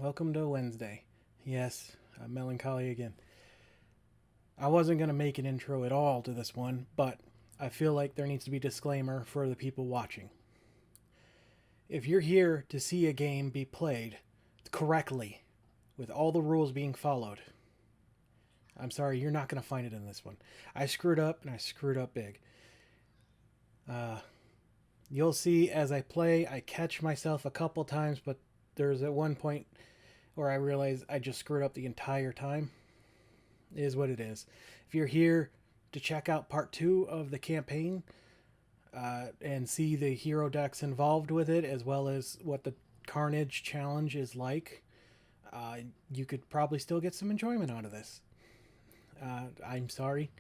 welcome to Wednesday. Yes, I'm melancholy again. I wasn't going to make an intro at all to this one, but I feel like there needs to be a disclaimer for the people watching. If you're here to see a game be played correctly, with all the rules being followed, I'm sorry, you're not going to find it in this one. I screwed up, and I screwed up big. You'll see as I play, I catch myself a couple times, but there's at one point where I realize I just screwed up the entire time. It is what it is. If you're here to check out part 2 of the campaign and see the hero decks involved with it, as well as what the Carnage challenge is like, you could probably still get some enjoyment out of this. I'm sorry.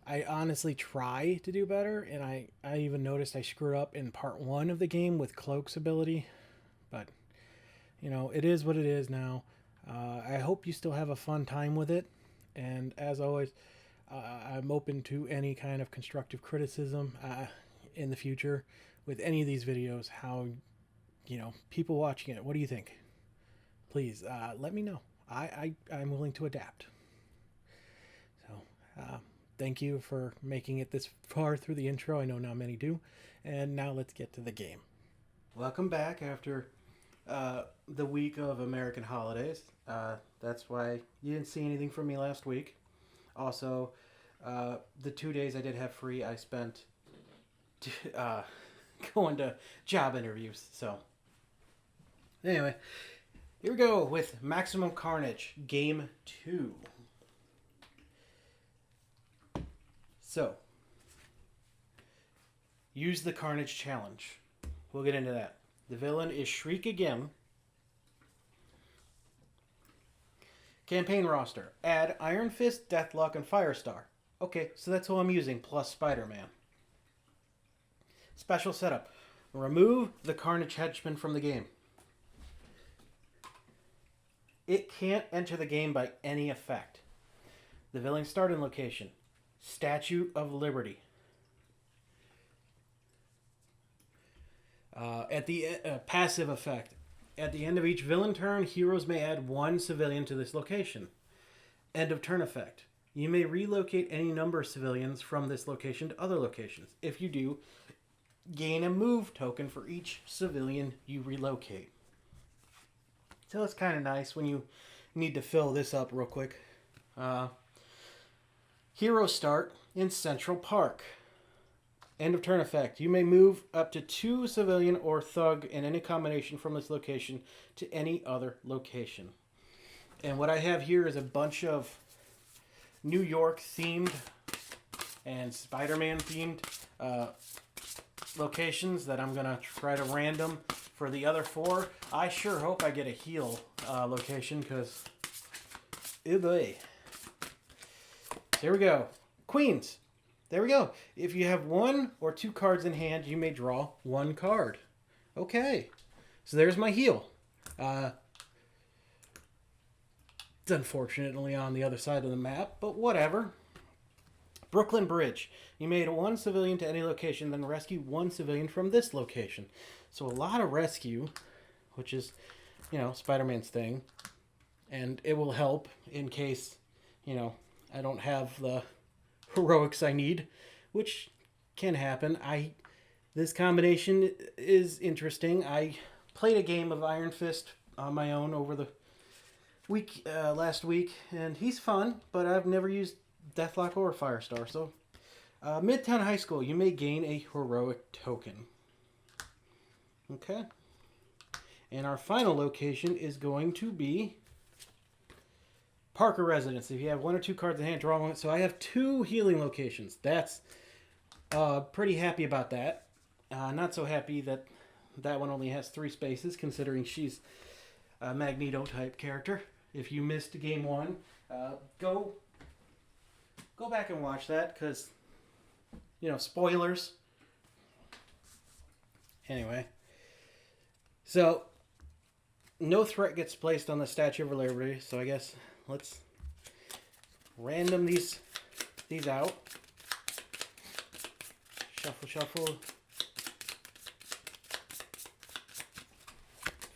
I honestly try to do better, and I even noticed I screwed up in part 1 of the game with Cloak's ability, but it is what it is now. I hope you still have a fun time with it, and as always, I'm open to any kind of constructive criticism in the future with any of these videos. How, people watching it, what do you think? Please let me know. I'm willing to adapt. So, thank you for making it this far through the intro. I know not many do. And now let's get to the game. Welcome back after the week of American holidays. That's why you didn't see anything from me last week. Also, the 2 days I did have free, I spent going to job interviews. So, anyway, here we go with Maximum Carnage, Game 2. So, use the Carnage challenge. We'll get into that. The villain is Shriek again. Campaign roster. Add Iron Fist, Deathlok, and Firestar. Okay, so that's who I'm using, plus Spider-Man. Special setup. Remove the Carnage henchman from the game. It can't enter the game by any effect. The villain starting location. Statue of Liberty. At the passive effect. At the end of each villain turn, heroes may add one civilian to this location. End of turn effect. You may relocate any number of civilians from this location to other locations. If you do, gain a move token for each civilian you relocate. So it's kind of nice when you need to fill this up real quick. Hero start in Central Park. End of turn effect. You may move up to 2 civilian or thug in any combination from this location to any other location. And what I have here is a bunch of New York themed and Spider-Man themed locations that I'm going to try to random for the other 4. I sure hope I get a heal location because, oh boy. There we go. Queens. There we go. If you have 1 or 2 cards in hand, you may draw 1 card. Okay. So there's my heal. It's unfortunately on the other side of the map, but whatever. Brooklyn Bridge. You made 1 civilian to any location, then rescue 1 civilian from this location. So a lot of rescue, which is, Spider-Man's thing. And it will help in case, I don't have the heroics I need, which can happen. This combination is interesting. I played a game of Iron Fist on my own over the week last week, and he's fun, but I've never used Deathlok or Firestar. So, Midtown High School, you may gain a heroic token. Okay. And our final location is going to be Parker Residence. If you have 1 or 2 cards in hand, draw 1. So I have 2 healing locations. That's pretty happy about that. Not so happy that that one only has 3 spaces, considering she's a Magneto type character. If you missed game 1, go back and watch that, because spoilers. Anyway, so no threat gets placed on the Statue of Liberty. So I guess let's random these out. Shuffle, shuffle.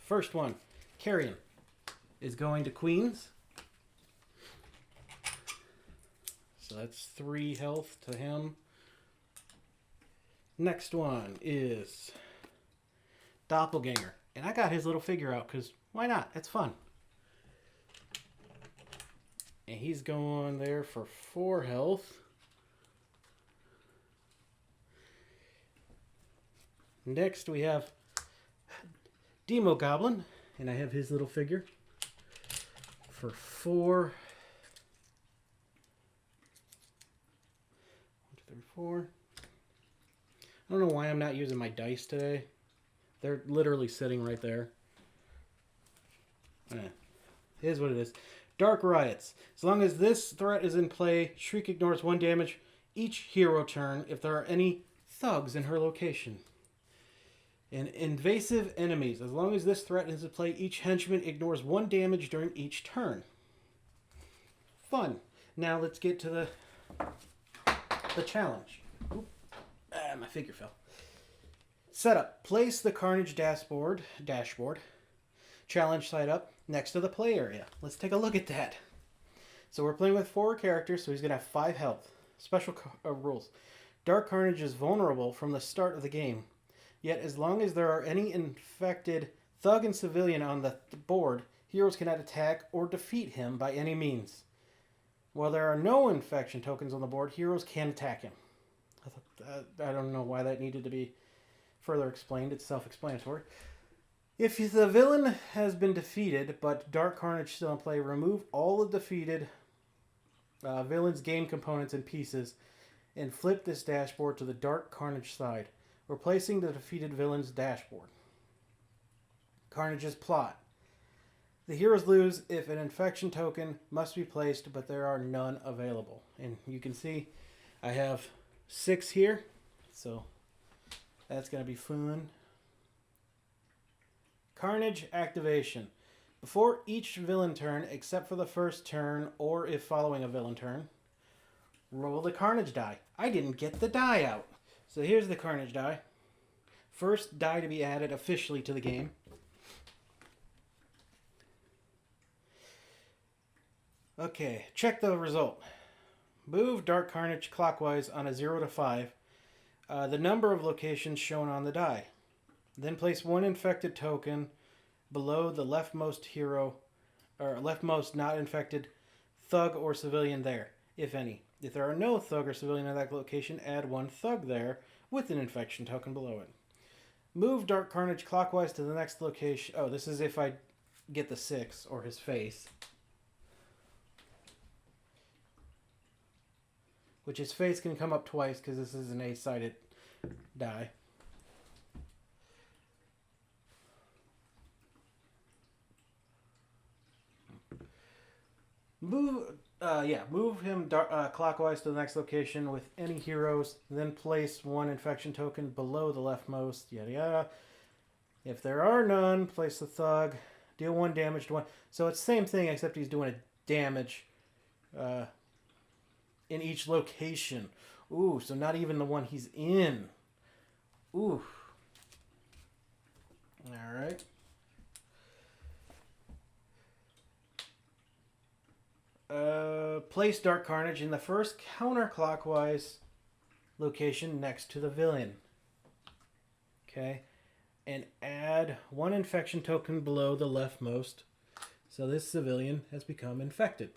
First one, Carrion. is going to Queens. So that's 3 health to him. Next one is Doppelganger. And I got his little figure out because why not? It's fun. And he's going there for 4 health. Next we have Demo Goblin. And I have his little figure for 4. 1, 2, 3, 4. I don't know why I'm not using my dice today. They're literally sitting right there. Here's what it is. Dark Riots. As long as this threat is in play, Shriek ignores 1 damage each hero turn if there are any thugs in her location. And invasive enemies. As long as this threat is in play, each henchman ignores 1 damage during each turn. Fun. Now let's get to the challenge. Oop. My figure fell. Setup. Place the Carnage dashboard. Challenge side up next to the play area. Let's take a look at that. So we're playing with 4 characters, so he's going to have 5 health. Special rules. Dark Carnage is vulnerable from the start of the game. Yet as long as there are any infected thug and civilian on the board, heroes cannot attack or defeat him by any means. While there are no infection tokens on the board, heroes can attack him. I don't know why that needed to be further explained. It's self-explanatory. If the villain has been defeated, but Dark Carnage still in play, remove all the defeated villain's game components and pieces and flip this dashboard to the Dark Carnage side, replacing the defeated villain's dashboard. Carnage's plot. The heroes lose if an infection token must be placed, but there are none available. And you can see I have 6 here, so that's going to be fun. Carnage activation. Before each villain turn, except for the first turn, or if following a villain turn, roll the Carnage die. I didn't get the die out. So here's the Carnage die. First die to be added officially to the game. Okay, check the result. Move Dark Carnage clockwise on a 0 to 5. The number of locations shown on the die. Then place 1 infected token below the leftmost hero, or leftmost not infected thug or civilian there, if any. If there are no thug or civilian in that location, add 1 thug there with an infection token below it. Move Dark Carnage clockwise to the next location. Oh, this is if I get the 6 or his face. Which his face can come up twice because this is an ace-sided die. Move him clockwise to the next location with any heroes, then place 1 infection token below the leftmost, yada yada. If there are none, place the thug, deal 1 damage to 1. So it's the same thing except he's doing a damage in each location. Ooh, so not even the one he's in. Ooh. Alright. Place Dark Carnage in the first counterclockwise location next to the villain. Okay. And add 1 infection token below the leftmost. So this civilian has become infected.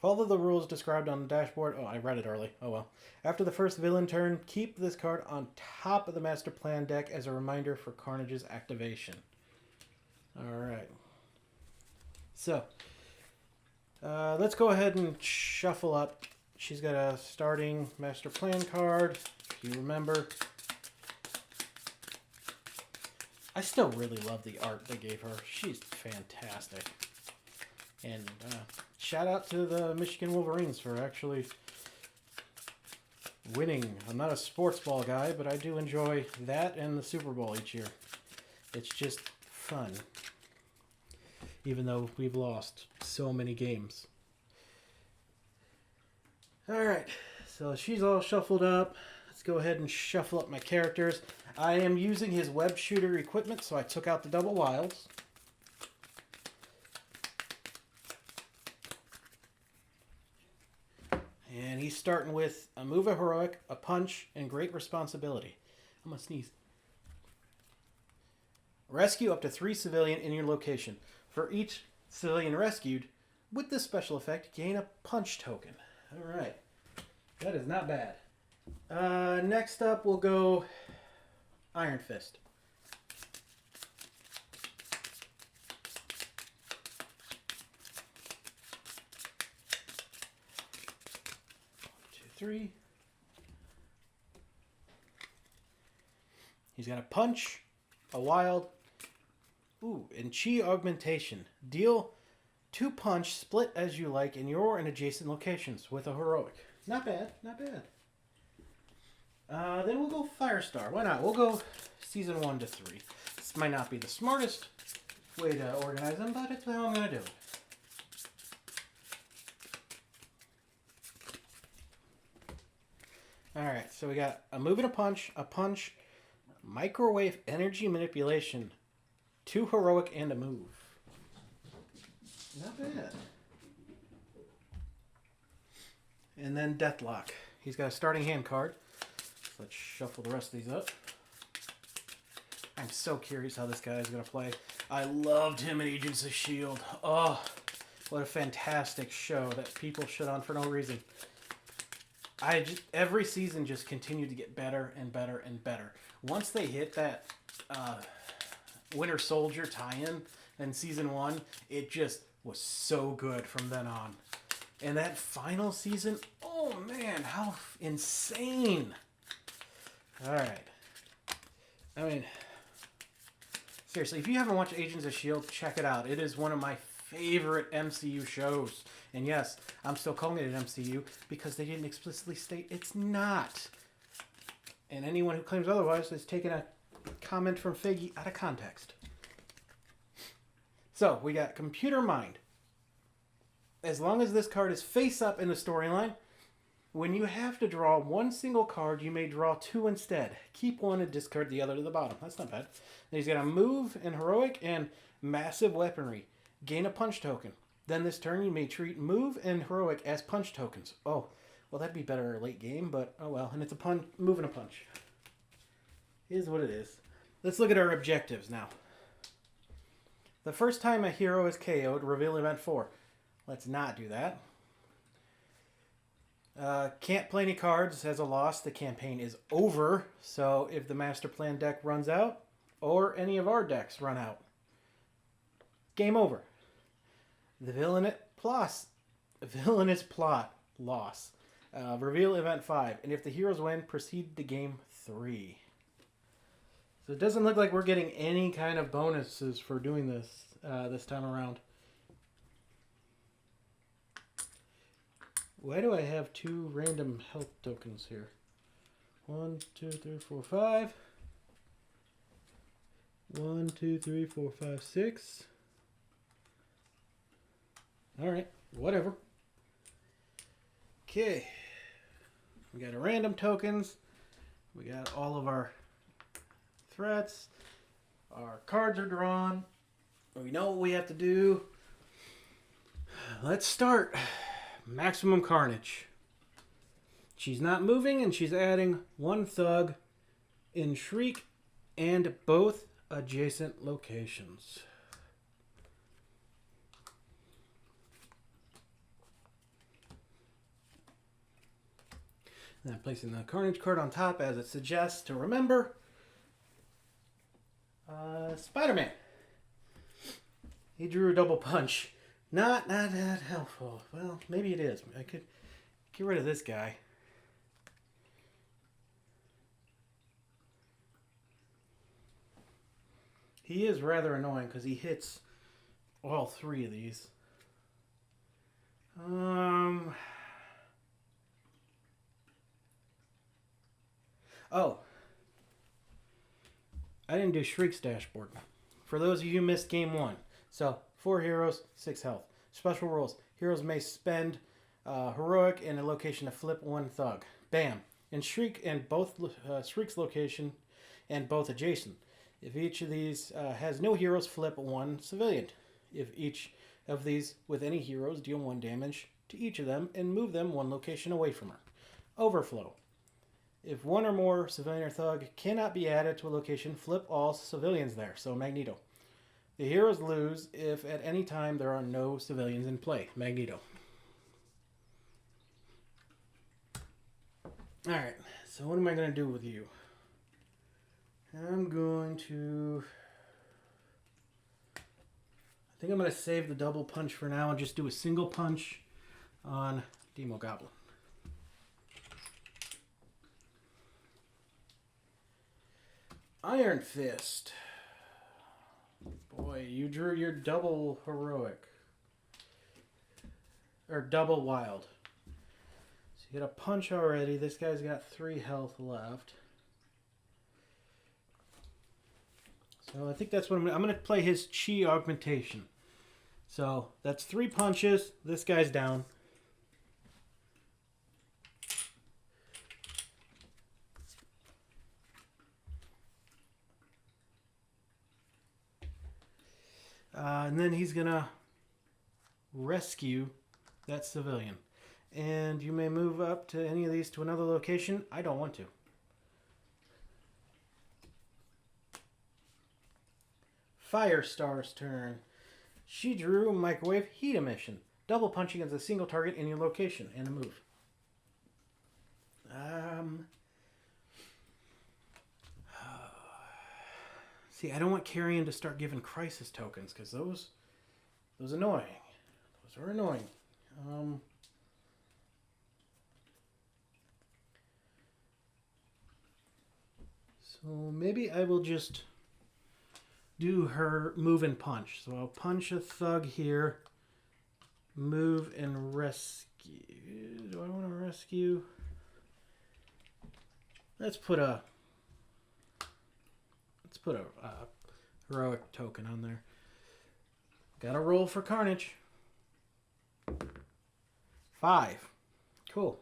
Follow the rules described on the dashboard. Oh, I read it early. Oh well. After the first villain turn, keep this card on top of the Master Plan deck as a reminder for Carnage's activation. Alright. So, let's go ahead and shuffle up. She's got a starting Master Plan card, if you remember. I still really love the art they gave her. She's fantastic. And shout out to the Michigan Wolverines for actually winning. I'm not a sports ball guy, but I do enjoy that and the Super Bowl each year. It's just fun. Even though we've lost so many games. Alright, so she's all shuffled up. Let's Let's go ahead and shuffle up my characters. I am using his web shooter equipment, so I took out the double wilds. And he's starting with a move, a heroic, a punch, and great responsibility. I'm going to sneeze. Rescue up to 3 civilian in your location. For each civilian rescued, with this special effect, gain a punch token. All right. That is not bad. Next up, we'll go Iron Fist. Three. He's got a punch, a wild, and chi augmentation. Deal 2 punch, split as you like in your and adjacent locations with a heroic. Not bad, not bad. Then we'll go Firestar. Why not? We'll go season 1 to 3. This might not be the smartest way to organize them, but it's how I'm going to do it. Alright, so we got a move and a punch, microwave energy manipulation, 2 heroic, and a move. Not bad. And then Deathlok. He's got a starting hand card. Let's shuffle the rest of these up. I'm so curious how this guy is going to play. I loved him in Agents of S.H.I.E.L.D. Oh, what a fantastic show that people shit on for no reason. Every season just continued to get better and better and better. Once they hit that Winter Soldier tie-in in season 1, it just was so good from then on. And that final season, oh man, how insane. All right. I mean, seriously, if you haven't watched Agents of S.H.I.E.L.D., check it out. It is one of my favorite MCU shows. And yes, I'm still calling it an MCU because they didn't explicitly state it's not. And anyone who claims otherwise is taking a comment from Figgy out of context. So, we got Computer Mind. As long as this card is face up in the storyline, when you have to draw 1 single card, you may draw 2 instead. Keep 1 and discard the other to the bottom. That's not bad. Then he's got a move and heroic and massive weaponry. Gain a punch token. Then this turn you may treat move and heroic as punch tokens. Oh, well that'd be better late game, but oh well. And it's a move and a punch. Is what it is. Let's look at our objectives now. The first time a hero is KO'd, reveal event 4. Let's not do that. Can't play any cards as a loss. The campaign is over. So if the master plan deck runs out, or any of our decks run out, game over. The villainous plot loss. Reveal event 5. And if the heroes win, proceed to game 3. So it doesn't look like we're getting any kind of bonuses for doing this this time around. Why do I have 2 random health tokens here? 1, 2, 3, 4, 5. 1, 2, 3, 4, 5, 6. Alright, whatever. Okay. We got our random tokens. We got all of our threats. Our cards are drawn. We know what we have to do. Let's start. Maximum Carnage. She's not moving, and she's adding 1 thug in Shriek and both adjacent locations. Then placing the Carnage card on top as it suggests to remember. Spider-Man. He drew a double punch. Not that helpful. Well, maybe it is. I could get rid of this guy. He is rather annoying because he hits all 3 of these. Oh. I didn't do Shriek's dashboard. For those of you who missed game 1. So, 4 heroes, 6 health. Special rules. Heroes may spend heroic in a location to flip 1 thug. Bam. and Shriek and both Shriek's location and both adjacent. If each of these has no heroes, flip one civilian. If each of these with any heroes, deal 1 damage to each of them and move them 1 location away from her. Overflow. If one or more civilian or thug cannot be added to a location, flip all civilians there. So Magneto. The heroes lose if at any time there are no civilians in play. Magneto. Alright, so what am I going to do with you? I'm going to... I think I'm going to save the double punch for now and just do a single punch on Demo Goblin. Iron Fist. Boy, you drew your double heroic. Or double wild. So you got a punch already. This guy's got 3 health left. So I think that's what I'm going to play his chi augmentation. So that's 3 punches. This guy's down. And then he's going to rescue that civilian. And you may move up to any of these to another location. I don't want to. Firestar's turn. She drew microwave heat emission. Double punch against a single target in your location and a move. See, I don't want Carrion to start giving crisis tokens because those annoying. Those are annoying. So maybe I will just do her move and punch. So I'll punch a thug here, move and rescue. Do I want to rescue? Let's put a heroic token on there. Got to roll for Carnage. 5. Cool.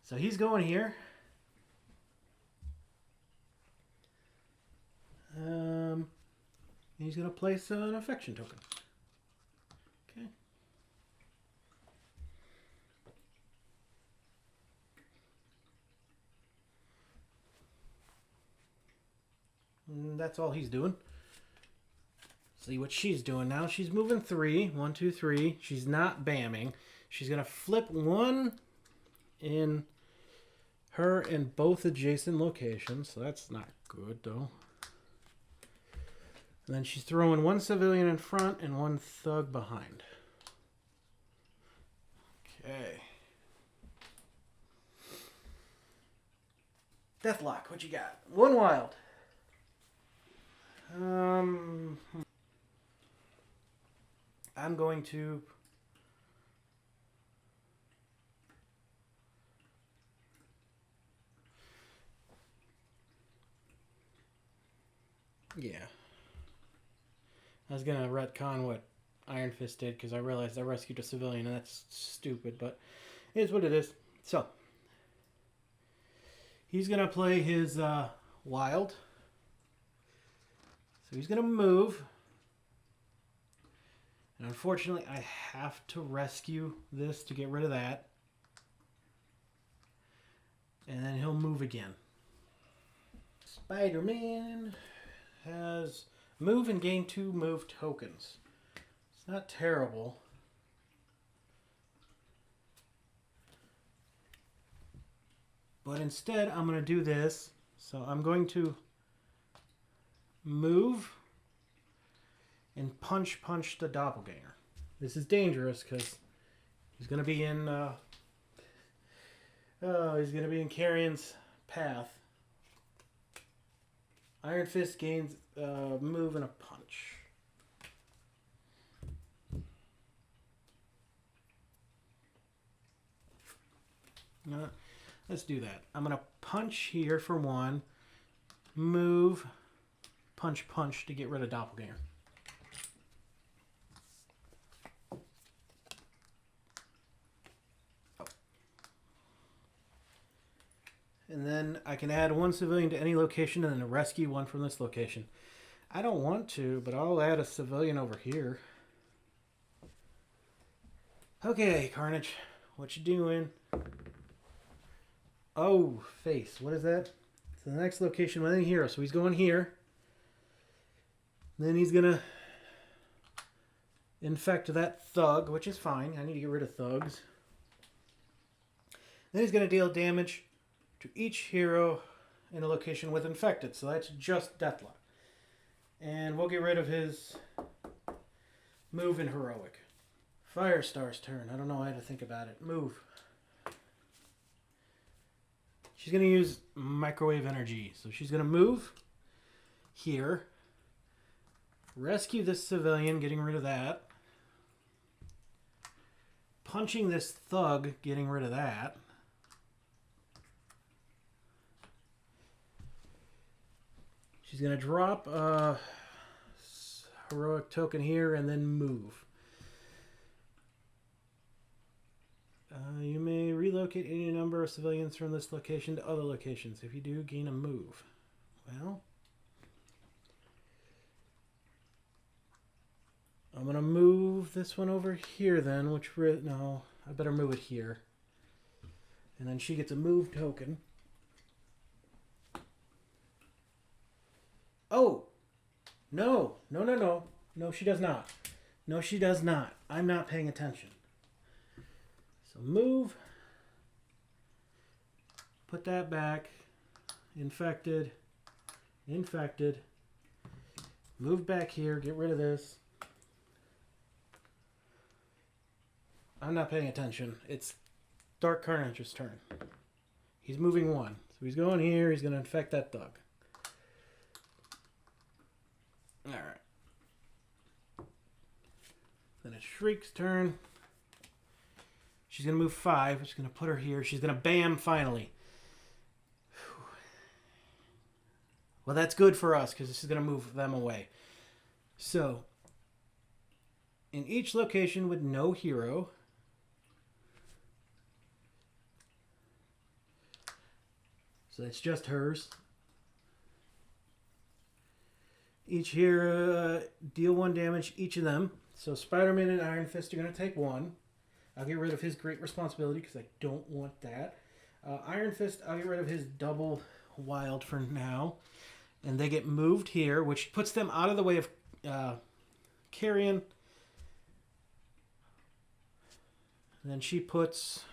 So he's going here. He's going to place an affection token. Okay. And that's all he's doing. See what she's doing now. She's moving 3. 1, 2, 3. She's not bamming. She's going to flip 1 in her in both adjacent locations. So that's not good, though. And then she's throwing 1 civilian in front and 1 thug behind. Okay. Deathlok, what you got? 1 wild. I'm going to... Yeah. I was going to retcon what Iron Fist did because I realized I rescued a civilian and that's stupid, but it is what it is. So, he's going to play his wild. So he's going to move. And unfortunately, I have to rescue this to get rid of that. And then he'll move again. Spider-Man has... move and gain 2 move tokens. It's not terrible. But instead, I'm going to do this. So I'm going to move and punch the doppelganger. This is dangerous because he's going to be in Carrion's path. Iron Fist gains a move and a punch. Let's do that. I'm going to punch here for 1. Move. Punch to get rid of doppelganger. and then I can add one civilian to any location and then rescue one from this location. I don't want to, but I'll add a civilian over here. Okay, Carnage, what you doing? Oh, face. What is that? It's the next location within here. So he's going here. Then he's going to infect that thug, which is fine. I need to get rid of thugs. Then he's going to deal damage to each hero in a location with infected. So that's just Deathlok. And we'll get rid of his move in heroic. Firestar's turn. I don't know how to think about it. Move. She's going to use microwave energy. So she's going to move here. Rescue this civilian, getting rid of that. Punching this thug, getting rid of that. She's going to drop a heroic token here and then move. You may relocate any number of civilians from this location to other locations. If you do, gain a move. Well, I'm going to move this one over here then, no, I better move it here. And then she gets a move token. Oh! No, no, no, no. No, she does not. No, she does not. I'm not paying attention. So move. Put that back. Infected. Infected. Move back here. Get rid of this. I'm not paying attention. It's Dark Carnage's turn. He's moving one. So he's going here. He's going to infect that thug. Alright. Then it's Shriek's turn. She's going to move 5. Which is going to put her here. She's going to bam finally. Whew. Well, that's good for us because this is going to move them away. So, in each location with no hero, so it's just hers. Each hero deal 1 damage, each of them. So Spider-Man and Iron Fist are going to take 1. I'll get rid of his great responsibility because I don't want that. Iron Fist, I'll get rid of his double wild for now. And they get moved here, which puts them out of the way of Carrion. And then she puts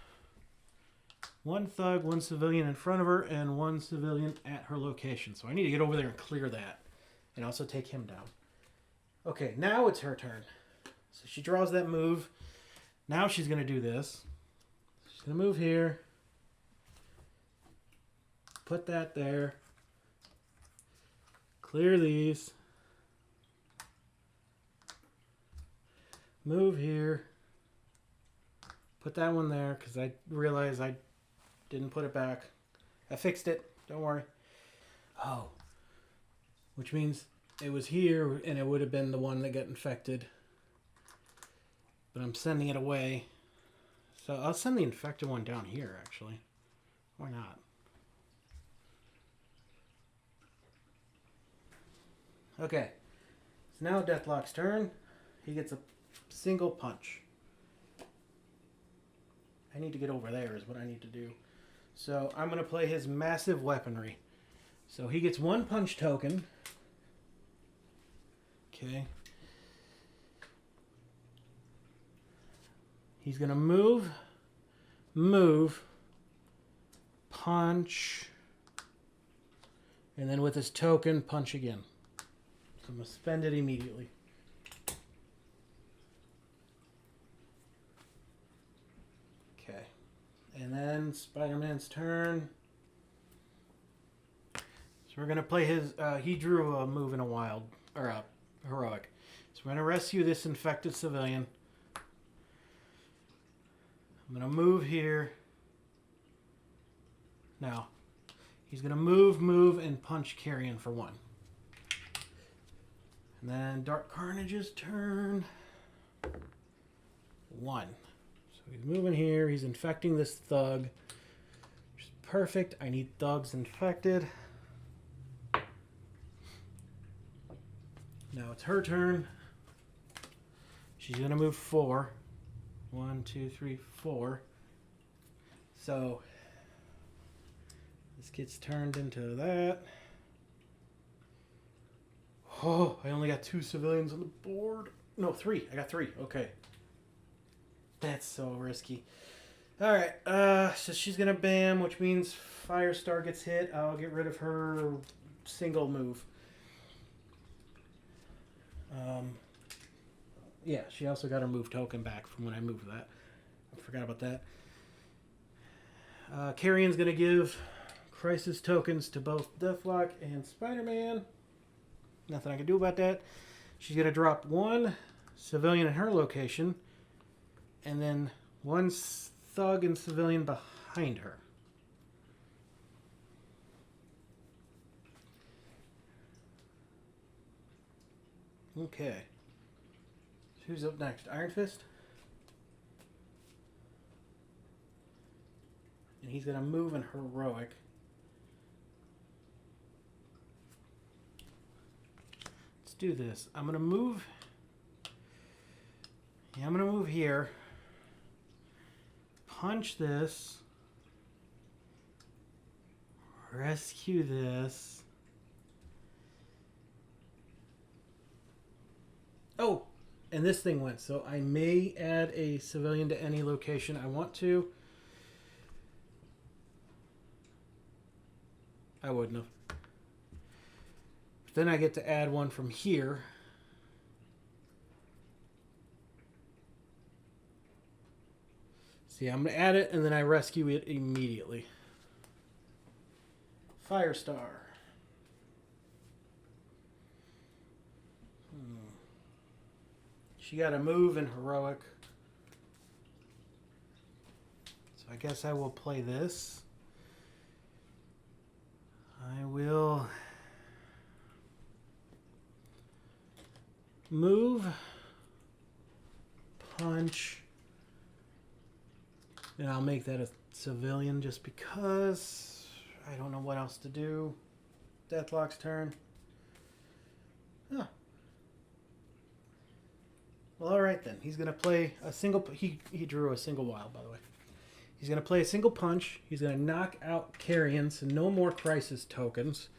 1 thug, 1 civilian in front of her, and 1 civilian at her location. So I need to get over there and clear that. And also take him down. Okay, now it's her turn. So she draws that move. Now she's going to do this. She's going to move here. Put that there. Clear these. Move here. Put that one there because I realized I didn't put it back. I fixed it. Don't worry. Oh. Which means it was here and it would have been the one that got infected. But I'm sending it away. So I'll send the infected one down here, actually. Why not? Okay. So now Deathlok's turn. He gets a single punch. I need to get over there is what I need to do. So I'm going to play his massive weaponry. So he gets 1 punch token. Okay. He's going to move, punch, and then with his token, punch again. So I'm going to spend it immediately. Okay. And then Spider-Man's turn. So we're going to play his, he drew a move in a wild, or a heroic. So we're going to rescue this infected civilian. I'm going to move here. Now, he's going to move, and punch Carrion for 1. And then Dark Carnage's turn. 1. So he's moving here. He's infecting this thug. Just Perfect. I need thugs infected. Now it's her turn. She's going to move 4. 1, 2, 3, 4. So this gets turned into that. Oh, I only got 2 civilians on the board. No, 3. I got 3. Okay. That's so risky. Alright, so she's going to bam, which means Firestar gets hit. I'll get rid of her single move. Yeah, she also got her move token back from when I moved that. I forgot about that. Carrion's going to give crisis tokens to both Deathlok and Spider-Man. Nothing I can do about that. She's going to drop 1 civilian in her location, and then 1 thug and civilian behind her. Okay. Who's up next? Iron Fist? And he's going to move in heroic. Let's do this. I'm going to move. Yeah, I'm going to move here. Punch this. Rescue this. Oh, and this thing went. So I may add a civilian to any location I want to. I wouldn't have. But then I get to add one from here. See, I'm going to add it, and then I rescue it immediately. Firestar. She got a move in heroic. So I guess I will play this. I will move, punch, and I'll make that a civilian just because I don't know what else to do. Deathlok's turn. Huh. Well, all right then. He's going to play a single... He drew a single wild, by the way. He's going to play a single punch. He's going to knock out Carrion, so no more crisis tokens.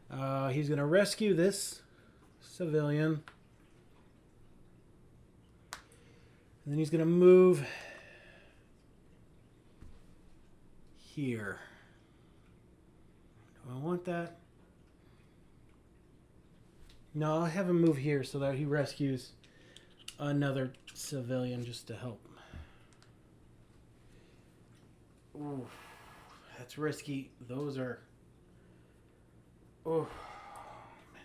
He's going to rescue this civilian. And then he's going to move here. Do I want that? No, I'll have him move here so that he rescues another civilian just to help. Ooh, that's risky. Those are... Oh, man.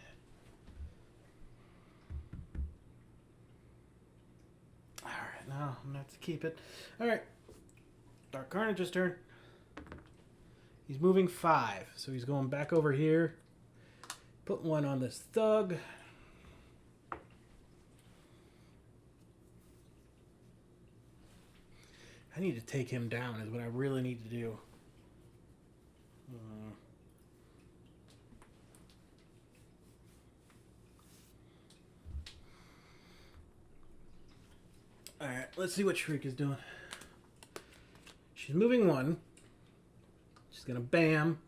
Alright, now I'm going to have to keep it. Alright. Dark Carnage's turn. He's moving 5, so he's going back over here. Put 1 on this thug. I need to take him down is what I really need to do. Alright, let's see what Shriek is doing. She's moving 1. She's going to bam.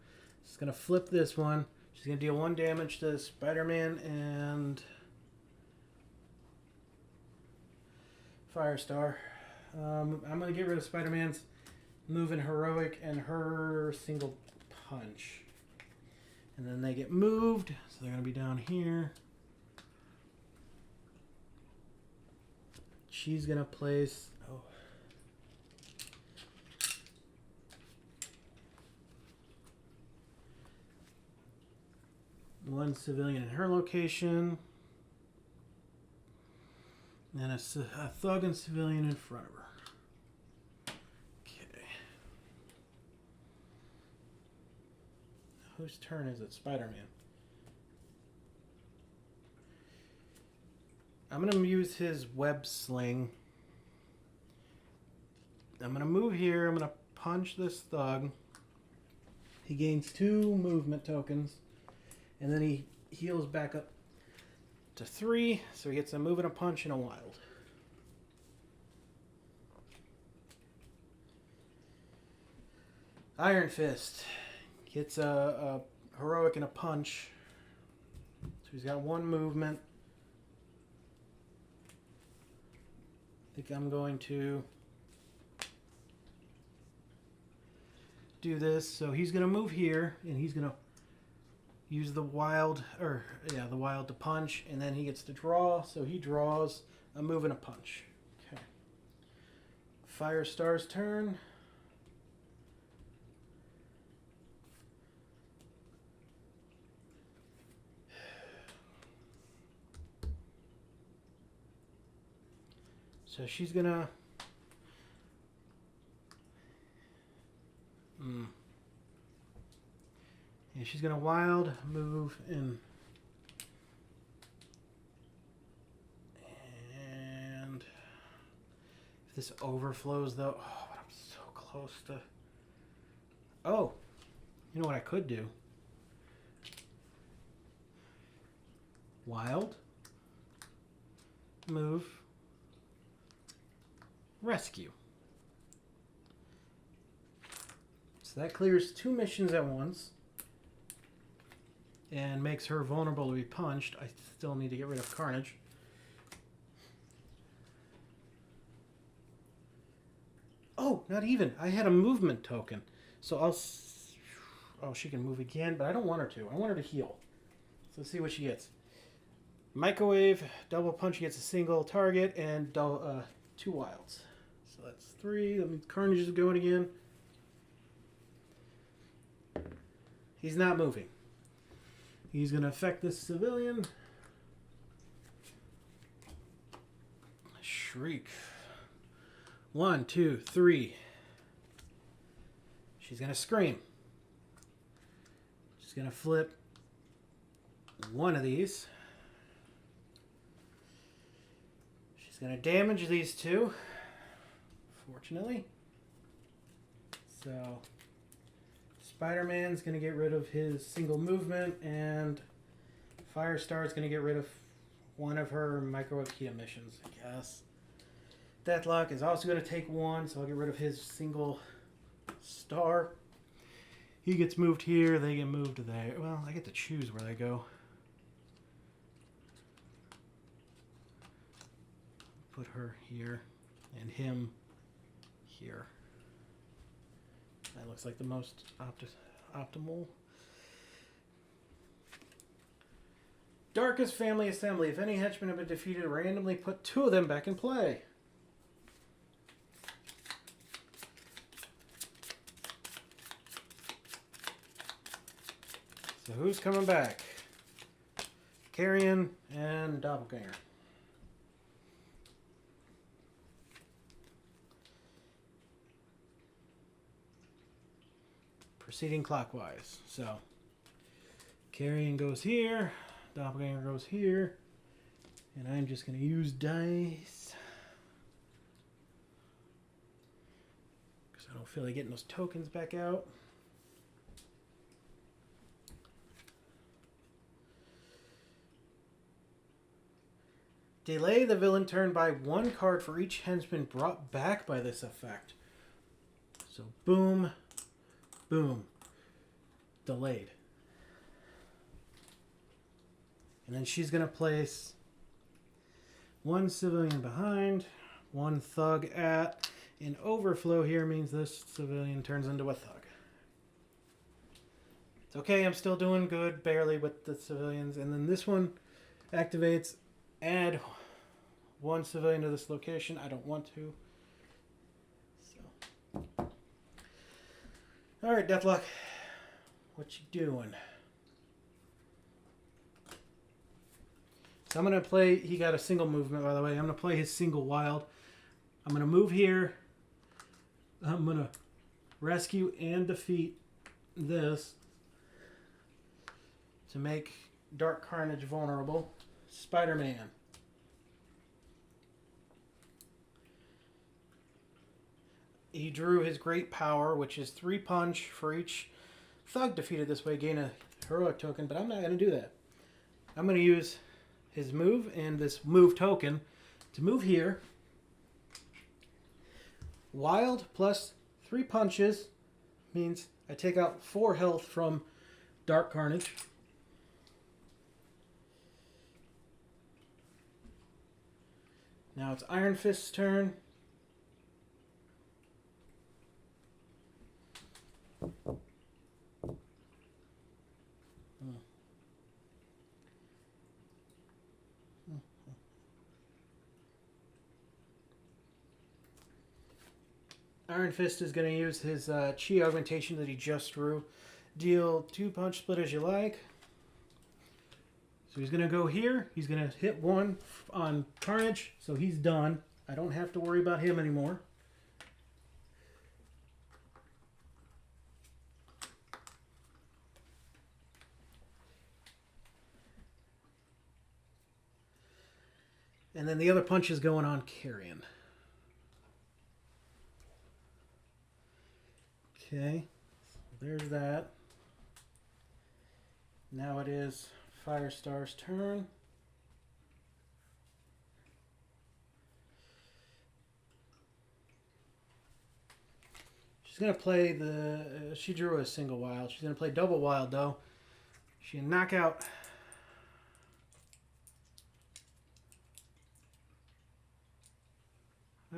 She's going to flip this one. She's going to deal 1 damage to Spider-Man and Firestar. I'm going to get rid of Spider-Man's move in heroic and her single punch. And then they get moved, so they're going to be down here. She's going to place... Oh. One civilian in her location. And a thug and civilian in front of her. Okay. Whose turn is it? Spider-Man. I'm going to use his web sling I'm gonna move here. I'm gonna punch this thug. He gains 2 movement tokens, and then he heals back up to 3, so he gets a move and a punch and a wild. Iron Fist gets a heroic and a punch, so he's got 1 movement. I think I'm going to do this. So he's going to move here, and he's going to use the wild, the wild to punch, and then he gets to draw. So he draws a move and a punch. Okay. Firestar's turn. So she's gonna yeah, she's gonna wild move in, and if this overflows though, oh, but I'm so close to. Oh, you know what I could do? Wild move. Rescue. So that clears 2 missions at once and makes her vulnerable to be punched. I still need to get rid of Carnage. Oh, not even. I had a movement token. So I'll... Oh, she can move again, but I don't want her to. I want her to heal. So let's see what she gets. Microwave, double punch, she gets a single target, and 2 wilds. So that's 3. That means Carnage is going again. He's not moving. He's going to affect this civilian. Shriek. 1, 2, 3. She's going to scream. She's going to flip 1 of these. She's going to damage these 2. Fortunately. So Spider-Man's going to get rid of his single movement, and Firestar's going to get rid of 1 of her microwave key emissions, I guess. Deathlok is also going to take 1, so I'll get rid of his single star. He gets moved here, they get moved to there. Well, I get to choose where they go. Put her here, and him here. That looks like the most optimal. Darkest Family Assembly. If any henchmen have been defeated, randomly put 2 of them back in play. So who's coming back? Carrion and Doppelganger. Proceeding clockwise. So Carrion goes here, Doppelganger goes here, and I'm just going to use dice because I don't feel like getting those tokens back out. Delay the villain turn by 1 card for each henchman brought back by this effect. So boom, boom, delayed. And then she's going to place 1 civilian behind, 1 thug at. An overflow here means this civilian turns into a thug. It's okay, I'm still doing good, barely, with the civilians. And then this one activates, add 1 civilian to this location. I don't want to. So. Alright, Deathlok. What you doing? So I'm going to play... He got a single movement, by the way. I'm going to play his single wild. I'm going to move here. I'm going to rescue and defeat this to make Dark Carnage vulnerable. Spider-Man. he drew his great power, which is 3 punch for each thug defeated this way, gain a heroic token, but I'm not going to do that. I'm going to use his move and this move token to move here. Wild plus 3 punches means I take out 4 health from Dark Carnage. Now it's Iron Fist's turn. Iron Fist is going to use his Chi augmentation that he just drew. Deal 2 punch split as you like. So he's going to go here. He's going to hit 1 on Carnage, so he's done. I don't have to worry about him anymore. And then the other punch is going on Carrion. Okay, so there's that. Now it is Firestar's turn. She's going to play the... she drew a single wild. She's going to play double wild, though. She can knock out...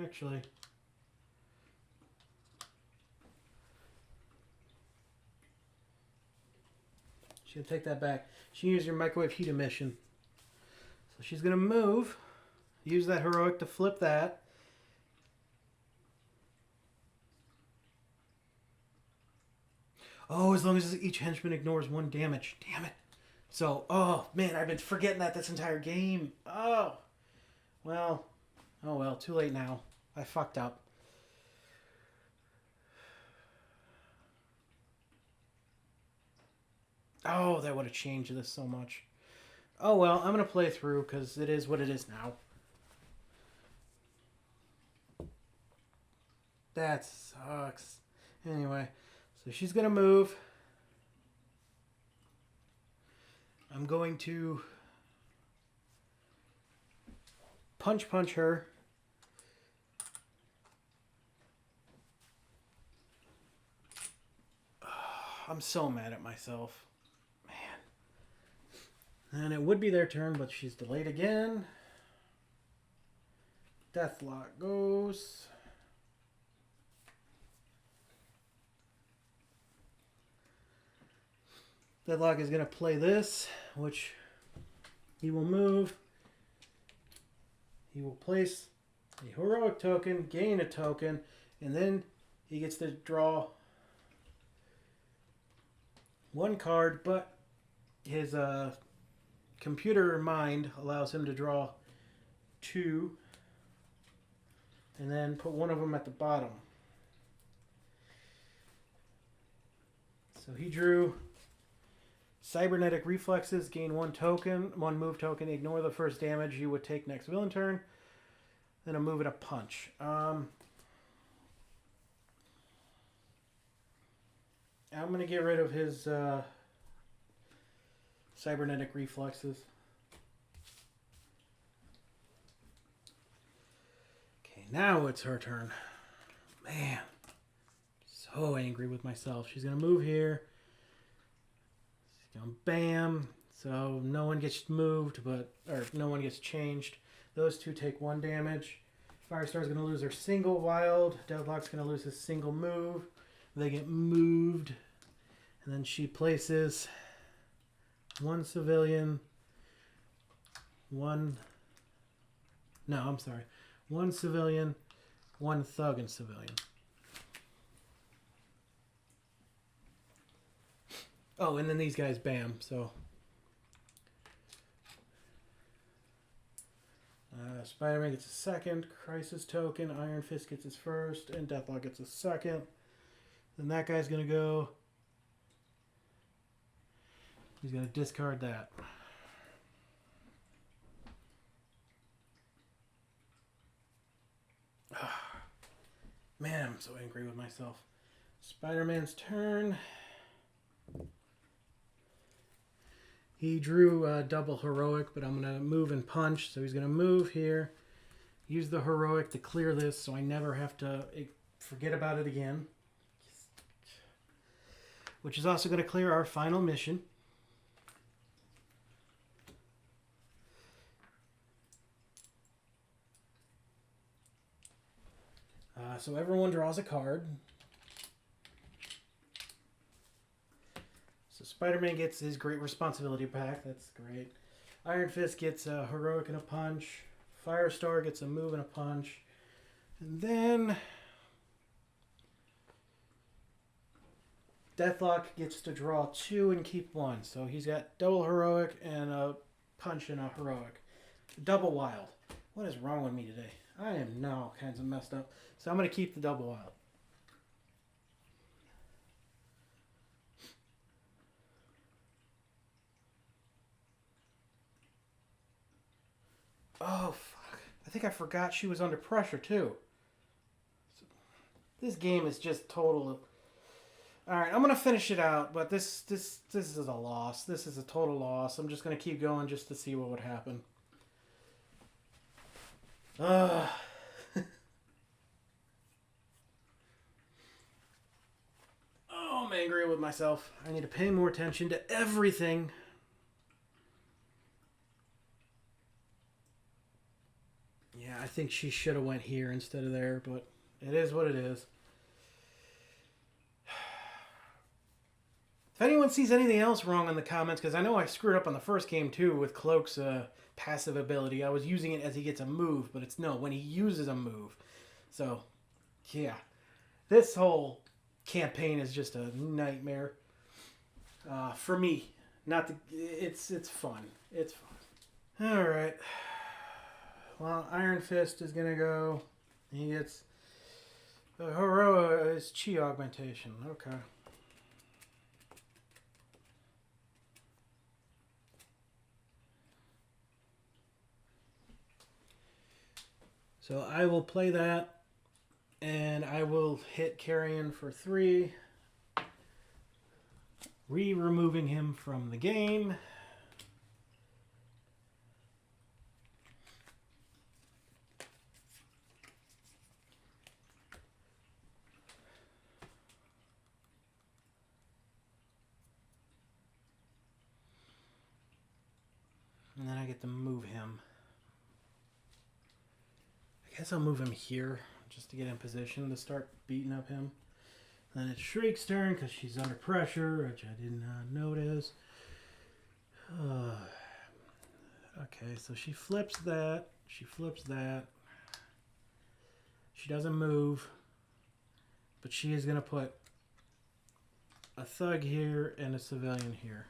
actually... she'll take that back. She can use your microwave heat emission. So she's going to move. Use that heroic to flip that. Oh, as long as each henchman ignores 1 damage. Damn it. So, oh, man, I've been forgetting that this entire game. Oh. Well. Oh, well. Too late now. I fucked up. Oh, that would have changed this so much. Oh, well, I'm going to play through because it is what it is now. That sucks. Anyway, so she's going to move. I'm going to punch her. I'm so mad at myself. And it would be their turn, but she's delayed again. Deathlok goes. Deathlok is going to play this, which he will move. He will place a heroic token, gain a token, and then he gets to draw 1 card, but his computer mind allows him to draw 2 and then put 1 of them at the bottom. So he drew Cybernetic Reflexes, gain 1 token, 1 move token, ignore the first damage you would take next villain turn, then a move and a punch. I'm going to get rid of his Cybernetic Reflexes. Okay, now it's her turn. Man, so angry with myself. She's going to move here. She's going to bam. So no one gets moved, or no one gets changed. Those 2 take 1 damage. Firestar's going to lose her single wild. Deathlok's going to lose his single move. They get moved. And then she places 1 civilian, 1 civilian, 1 thug and civilian. Oh, and then these guys, bam, so. Spider-Man gets a second, Crisis token, Iron Fist gets his first, and Deathlok gets a second. Then that guy's going to go. He's going to discard that. Man, I'm so angry with myself. Spider-Man's turn. He drew a double heroic, but I'm going to move and punch. So he's going to move here. Use the heroic to clear this so I never have to forget about it again. Which is also going to clear our final mission. So everyone draws a card. So Spider-Man gets his great responsibility back. That's great. Iron Fist gets a heroic and a punch. Firestar gets a move and a punch. And then Deathlok gets to draw 2 and keep 1. So he's got double heroic and a punch and a heroic. Double wild. What is wrong with me today? I am now all kinds of messed up. So I'm going to keep the double wild. Oh, fuck. I think I forgot she was under pressure, too. This game is just total... Alright, I'm going to finish it out, but this is a loss. This is a total loss. I'm just going to keep going just to see what would happen. Oh, I'm angry with myself. I need to pay more attention to everything. Yeah, I think she should have went here instead of there, but it is what it is. If anyone sees anything else wrong in the comments, because I know I screwed up on the first game too with Cloak's passive ability. I was using it as he gets a move, but it's no, when he uses a move. So, yeah. This whole campaign is just a nightmare. For me. Not the, it's fun. It's fun. Alright. Well, Iron Fist is going to go. He gets... Heroa is Chi Augmentation. Okay. So I will play that, and I will hit Carrion for 3, removing him from the game. And then I get to move him. I guess I'll move him here just to get in position to start beating up him. Then it's Shriek's turn because she's under pressure, which I did not notice. Okay, so she flips that. She flips that. She doesn't move. But she is going to put a thug here and a civilian here.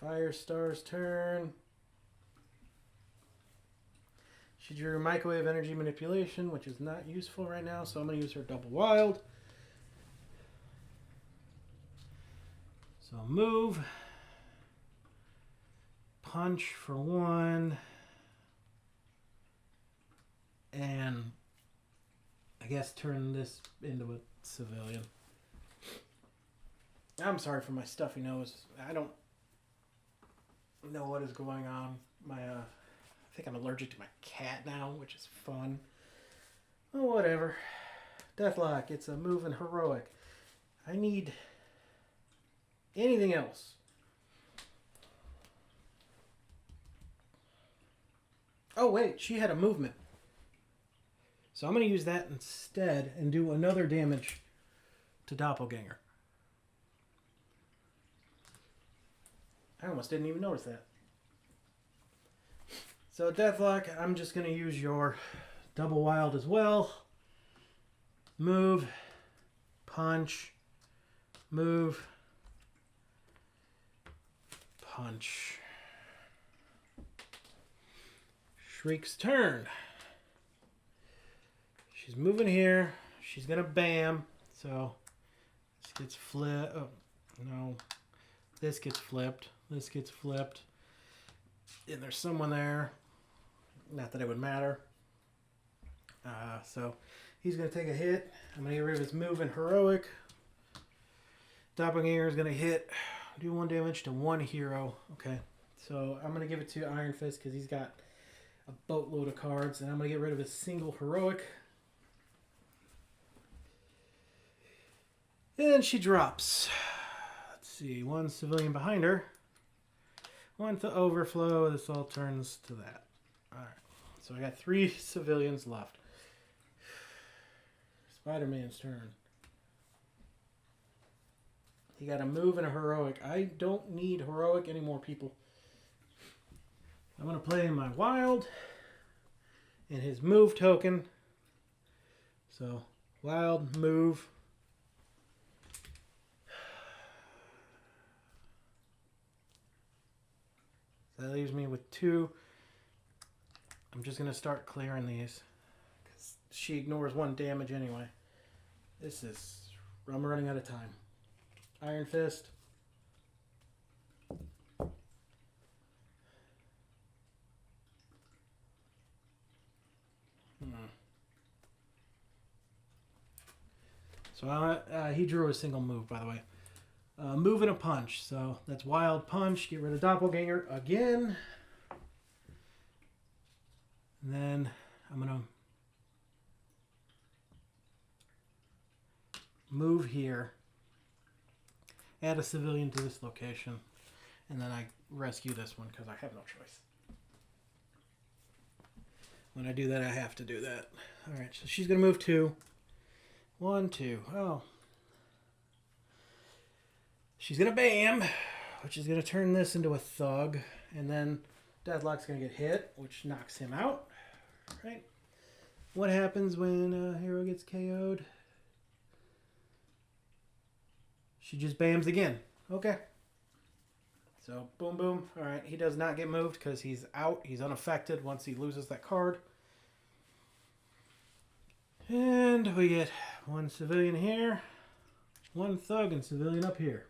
Firestar's turn. She drew microwave energy manipulation, which is not useful right now, so I'm going to use her double wild. So move. Punch for 1. And I guess turn this into a civilian. I'm sorry for my stuffy nose. I don't know what is going on. I think I'm allergic to my cat now, which is fun. Oh, whatever. Deathlok, it's a move and heroic. I need anything else. Oh, wait, she had a movement. So I'm going to use that instead and do another damage to Doppelganger. I almost didn't even notice that. So Deathlok, I'm just going to use your double wild as well. Move. Punch. Move. Punch. Shriek's turn. She's moving here. She's going to bam. So this gets flipped. Oh, no. This gets flipped. This gets flipped. And there's someone there. Not that it would matter. So he's going to take a hit. I'm going to get rid of his move and heroic. Doppelganger is going to hit, do 1 damage to 1 hero. Okay, so I'm going to give it to Iron Fist because he's got a boatload of cards, and I'm going to get rid of his single heroic. And she drops. Let's see, 1 civilian behind her. 1 to overflow. This all turns to that. Alright, so I got 3 civilians left. Spider-Man's turn. He got a move and a heroic. I don't need heroic anymore, people. I'm going to play my wild and his move token. So, wild, move. That leaves me with 2. I'm just going to start clearing these, because she ignores 1 damage anyway. I'm running out of time. Iron Fist. So he drew a single move, by the way. Move and a punch. So that's wild punch. Get rid of Doppelganger again. And then I'm going to move here. Add a civilian to this location. And then I rescue this one because I have no choice. When I do that, I have to do that. Alright, so she's going to move 2. 1, 2. Oh. She's going to bam, which is going to turn this into a thug. And then Deathlok's going to get hit, which knocks him out. Right? What happens when a hero gets KO'd? She just bams again. Okay. So, boom, boom. Alright, he does not get moved because he's out. He's unaffected once he loses that card. And we get 1 civilian here. 1 thug and civilian up here.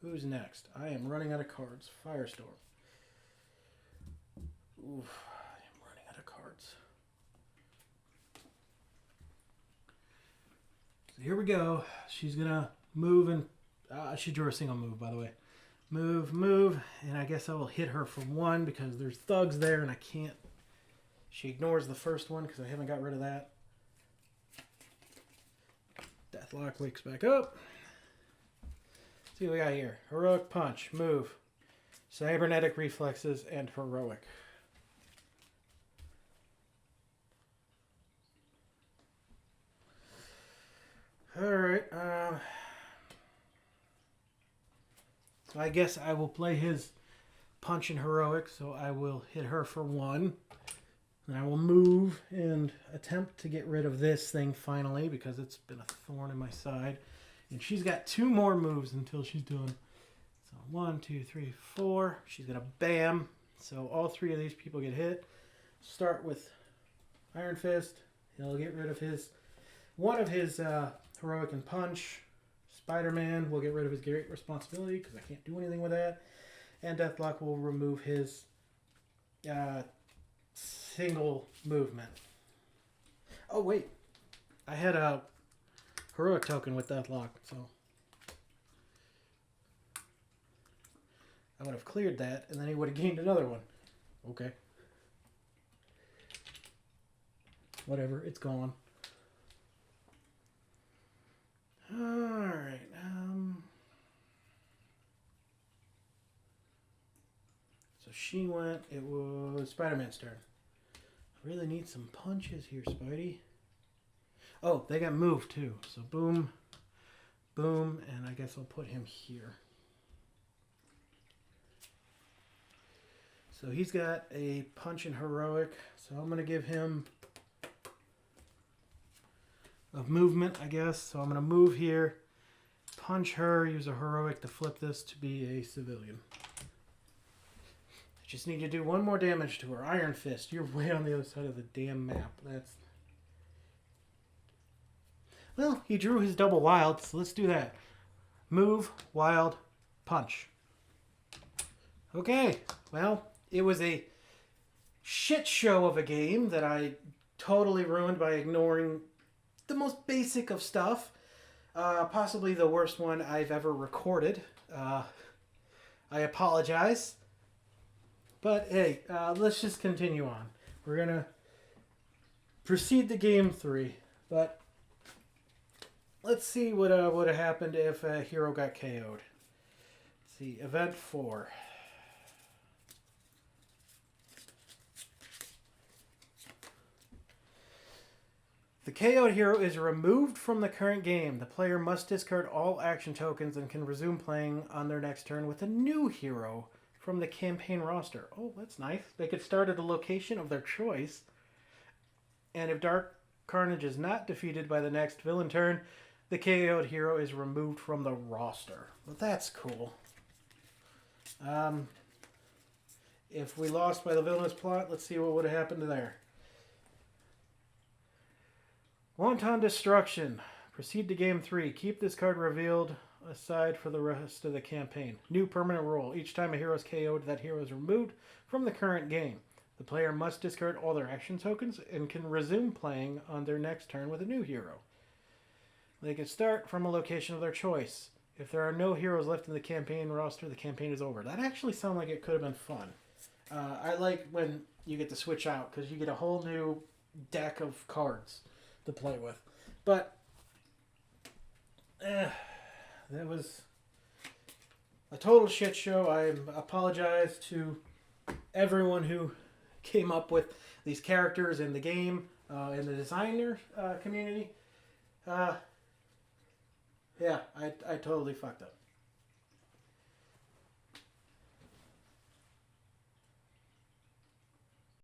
Who's next? I am running out of cards. Firestorm. Oof, I am running out of cards. So here we go. She's going to move and... she drew a single move, by the way. Move, move. And I guess I will hit her for 1 because there's thugs there and I can't... She ignores the first one because I haven't got rid of that. Deathlok wakes back up. See what we got here. Heroic punch, move, cybernetic reflexes, and heroic. Alright, so I guess I will play his punch and heroic, so I will hit her for 1. And I will move and attempt to get rid of this thing finally because it's been a thorn in my side. And she's got 2 more moves until she's done. So 1, 2, 3, 4. She's going to bam. So all 3 of these people get hit. Start with Iron Fist. He'll get rid of one of his heroic and punch. Spider-Man will get rid of his great responsibility because I can't do anything with that. And Deathlok will remove his single movement. Oh, wait. I had a heroic token with Deathlok, so I would have cleared that, and then he would have gained another one. Okay. Whatever, it's gone. Alright, so she went, it was Spider-Man's turn. I really need some punches here, Spidey. Oh, they got moved too. So boom, boom, and I guess I'll put him here. So he's got a punch and heroic. So I'm going to give him a movement, I guess. So I'm going to move here, punch her, use a heroic to flip this to be a civilian. I just need to do 1 more damage to her. Iron Fist, you're way on the other side of the damn map. Well, he drew his double wild, so let's do that. Move, wild, punch. Okay, well, it was a shit show of a game that I totally ruined by ignoring the most basic of stuff. Possibly the worst one I've ever recorded. I apologize. But hey, let's just continue on. We're going to proceed to game 3. But let's see what would have happened if a hero got KO'd. Let's see, event 4. The KO'd hero is removed from the current game. The player must discard all action tokens and can resume playing on their next turn with a new hero from the campaign roster. Oh, that's nice. They could start at a location of their choice. And if Dark Carnage is not defeated by the next villain turn, the KO'd hero is removed from the roster. Well, that's cool. If we lost by the villainous plot, let's see what would have happened there. Wanton Destruction. Proceed to game 3. Keep this card revealed aside for the rest of the campaign. New permanent rule. Each time a hero is KO'd, that hero is removed from the current game. The player must discard all their action tokens and can resume playing on their next turn with a new hero. They can start from a location of their choice. If there are no heroes left in the campaign roster, the campaign is over. That actually sounded like it could have been fun. I like when you get to switch out because you get a whole new deck of cards to play with. But that was a total shit show. I apologize to everyone who came up with these characters in the game, in the designer community. Yeah, I totally fucked up.